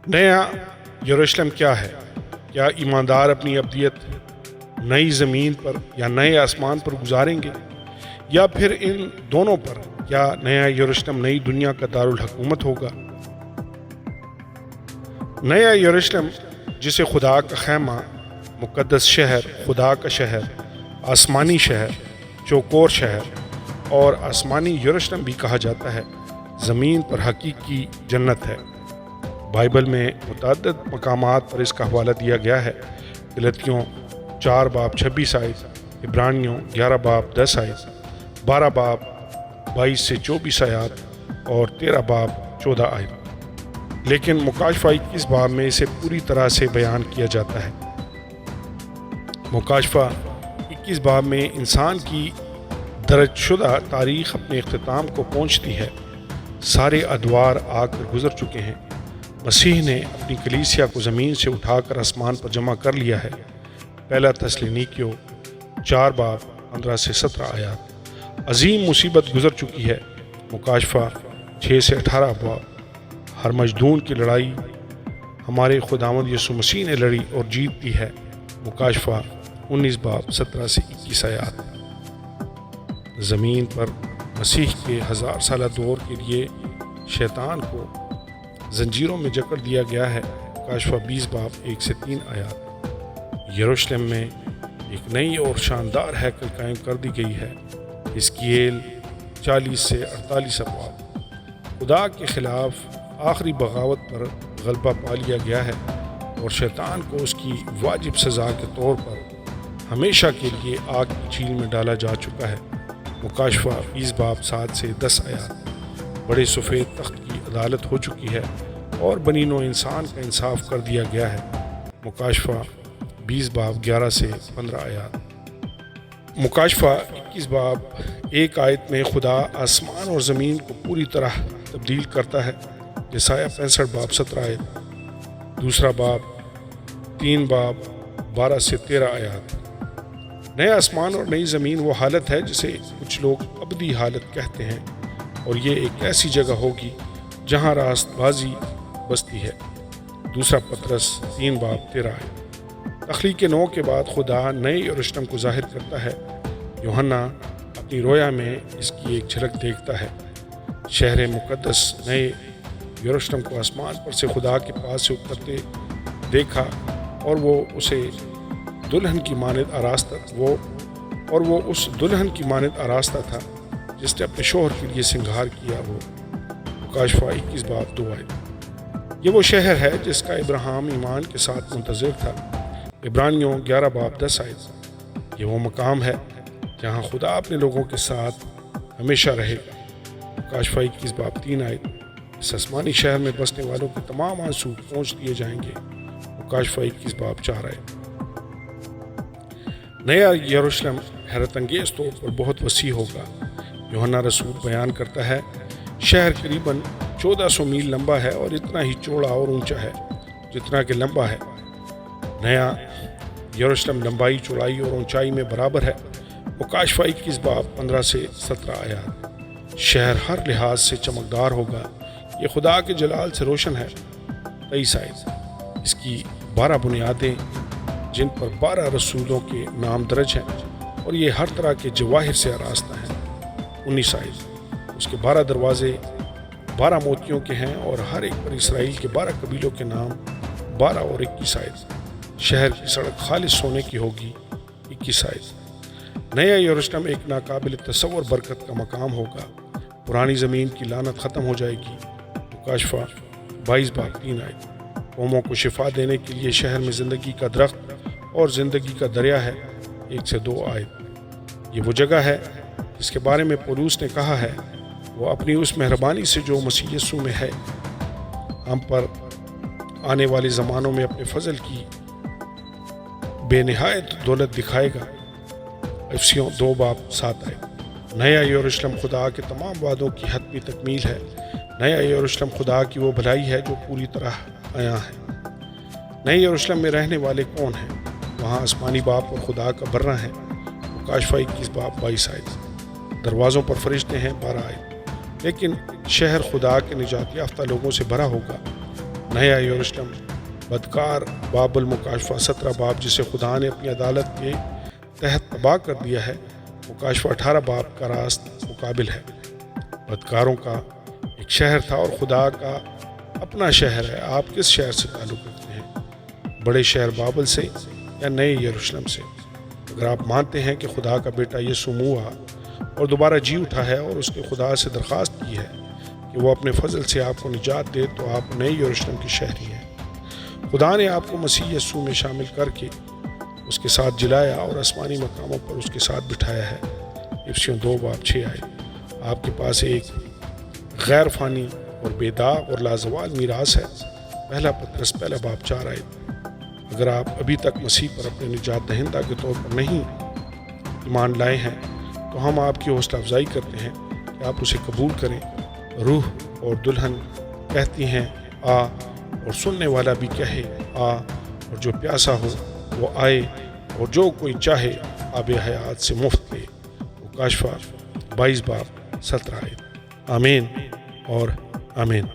نیا یروشلم کیا ہے؟ کیا ایماندار اپنی ابدیت نئی زمین پر یا نئے آسمان پر گزاریں گے، یا پھر ان دونوں پر؟ کیا نیا یروشلم نئی دنیا کا دارالحکومت ہوگا؟ نیا یروشلم، جسے خدا کا خیمہ، مقدس شہر، خدا کا شہر، آسمانی شہر، چوکور شہر اور آسمانی یروشلم بھی کہا جاتا ہے، زمین پر حقیقی جنت ہے۔ بائبل میں متعدد مقامات پر اس کا حوالہ دیا گیا ہے۔ غلطیوں 4 باب 26 آیت، عبرانیوں 11 باب 10 آیت، 12 باب 22 سے 24 آیات اور 13 باب 14 آیت۔ لیکن مکاشفہ 21 باب میں اسے پوری طرح سے بیان کیا جاتا ہے۔ مکاشفہ 21 باب میں انسان کی درج شدہ تاریخ اپنے اختتام کو پہنچتی ہے۔ سارے ادوار آ کر گزر چکے ہیں۔ مسیح نے اپنی کلیسیا کو زمین سے اٹھا کر آسمان پر جمع کر لیا ہے۔ پہلا تسالونیکیوں 4 باب 15 سے 17 آیات۔ عظیم مصیبت گزر چکی ہے۔ مکاشفہ 6 سے 18 باب۔ ہر مجدون کی لڑائی ہمارے خداوند یسوع مسیح نے لڑی اور جیت دی ہے۔ مکاشفہ 19 باب 17 سے 21 آیات۔ زمین پر مسیح کے 1000 سالہ دور کے لیے شیطان کو زنجیروں میں جکڑ دیا گیا ہے۔ مکاشفہ 20 باب 1 سے 3 آیات۔ یروشلم میں ایک نئی اور شاندار ہیکل قائم کر دی گئی ہے۔ حزقییل 40 سے 48 باب۔ خدا کے خلاف آخری بغاوت پر غلبہ پا لیا گیا ہے اور شیطان کو اس کی واجب سزا کے طور پر ہمیشہ کے لیے آگ کی جھیل میں ڈالا جا چکا ہے۔ مکاشفہ 20 باب 7 سے 10 آیات۔ بڑے سفید تخت کی عدالت ہو چکی ہے اور بنی نوع انسان کا انصاف کر دیا گیا ہے۔ مکاشفہ 20 باب 11 سے 15 آیات۔ مکاشفہ 21 باب 1 آیت میں خدا آسمان اور زمین کو پوری طرح تبدیل کرتا ہے۔ یسایہ 65 باب 17 آیت۔ دوسرا باب 3 باب 12 سے 13 آیات۔ نیا آسمان اور نئی زمین وہ حالت ہے جسے کچھ لوگ ابدی حالت کہتے ہیں، اور یہ ایک ایسی جگہ ہوگی جہاں راست بازی بستی ہے۔ دوسرا پطرس 3 باب 13 آیت۔ تخلیق نو کے بعد خدا نئے یروشلم کو ظاہر کرتا ہے۔ یوحنا اپنی رویا میں اس کی ایک جھلک دیکھتا ہے۔ شہر مقدس نئے یروشلم کو آسمان پر سے خدا کے پاس سے اترتے دیکھا، اور وہ اسے دلہن کی مانند آراستہ تھا جس نے اپنے شوہر کے لیے سنگھار کیا ہو۔ مکاشفہ 21 باب 2 آیت۔ یہ وہ شہر ہے جس کا ابراہیم ایمان کے ساتھ منتظر تھا۔ عبرانیوں 11 باب 10 آیت۔ یہ وہ مقام ہے جہاں خدا اپنے لوگوں کے ساتھ ہمیشہ رہے گا۔ مکاشفہ 21 باب 3 آیت۔ اس آسمانی شہر میں بسنے والوں کے تمام آنسو پونچھ دیے جائیں گے۔ مکاشفہ 21 باب 4 آیت۔ نیا یروشلم حیرت انگیز طور پر بہت وسیع ہوگا۔ یوحنا رسول بیان کرتا ہے، شہر قریباً 1400 میل لمبا ہے اور اتنا ہی چوڑا اور اونچا ہے جتنا کہ لمبا ہے۔ نیا یروشلم لمبائی، چوڑائی اور اونچائی میں برابر ہے۔ مکاشفہ 21 باب 15 سے 17 آیات۔ شہر ہر لحاظ سے چمکدار ہوگا، یہ خدا کے جلال سے روشن ہے۔ 23 آیت۔ اس کی 12 بنیادیں جن پر 12 رسولوں کے نام درج ہیں، اور یہ ہر طرح کے جواہر سے آراستہ ہیں۔ 19 آیت۔ اس کے 12 دروازے 12 موتیوں کے ہیں، اور ہر ایک پر اسرائیل کے 12 قبیلوں کے نام 12 اور 21 آیت۔ شہر کی سڑک خالص سونے کی ہوگی۔ 21 آیت۔ نیا یروشلم ایک ناقابل تصور برکت کا مقام ہوگا۔ پرانی زمین کی لعنت ختم ہو جائے گی۔ مکاشفہ 22 باب 3 آیت۔ قوموں کو شفا دینے کے لیے شہر میں زندگی کا درخت اور زندگی کا دریا ہے۔ 1 سے 2 آیت۔ یہ وہ جگہ ہے جس کے بارے میں پولس نے کہا ہے، وہ اپنی اس مہربانی سے جو مسیح یسوع میں ہے ہم پر آنے والے زمانوں میں اپنے فضل کی بے نہایت دولت دکھائے گا۔ افسیوں 2 باب 7 آیت۔ نیا یروشلم خدا کے تمام وعدوں کی حتمی تکمیل ہے۔ نیا یروشلم خدا کی وہ بھلائی ہے جو پوری طرح عیاں ہے۔ نئے یروشلم میں رہنے والے کون ہیں؟ وہاں آسمانی باپ اور خدا کا برہ ہے۔ مکاشفہ 21 باب 22 آیت۔ دروازوں پر فرشتے ہیں 12 آیت۔ لیکن شہر خدا کے نجات یافتہ لوگوں سے بھرا ہوگا۔ نیا یروشلم بدکار باب المکاشفہ 17 باب جسے خدا نے اپنی عدالت کے تحت تباہ کر دیا ہے، مکاشفہ 18 باب کا راست مقابل ہے۔ بدکاروں کا ایک شہر تھا اور خدا کا اپنا شہر ہے۔ آپ کس شہر سے تعلق رکھتے ہیں؟ بڑے شہر بابل سے یا نئے یروشلم سے؟ اگر آپ مانتے ہیں کہ خدا کا بیٹا یسوع ہوا اور دوبارہ جی اٹھا ہے اور اس نے خدا سے درخواست کی ہے کہ وہ اپنے فضل سے آپ کو نجات دے، تو آپ نئے یروشلم کے شہری ہیں۔ خدا نے آپ کو مسیح یسوع میں شامل کر کے اس کے ساتھ جلایا اور آسمانی مقاموں پر اس کے ساتھ بٹھایا ہے۔ افسیوں 2 باب 6 آیت۔ آپ کے پاس ایک غیر فانی اور بے داغ اور لازوال میراث ہے۔ پہلا پطرس 1 باب 4 آیت۔ اگر آپ ابھی تک مسیح پر اپنے نجات دہندہ کے طور پر نہیں ایمان لائے ہیں تو ہم آپ کی حوصلہ افزائی کرتے ہیں کہ آپ اسے قبول کریں۔ روح اور دلہن کہتی ہیں آ، اور سننے والا بھی کہے آ، اور جو پیاسا ہو وہ آئے، اور جو کوئی چاہے آب حیات سے مفت لے۔ مکاشفہ 22 باب 17 آیت۔ آمین اور آمین۔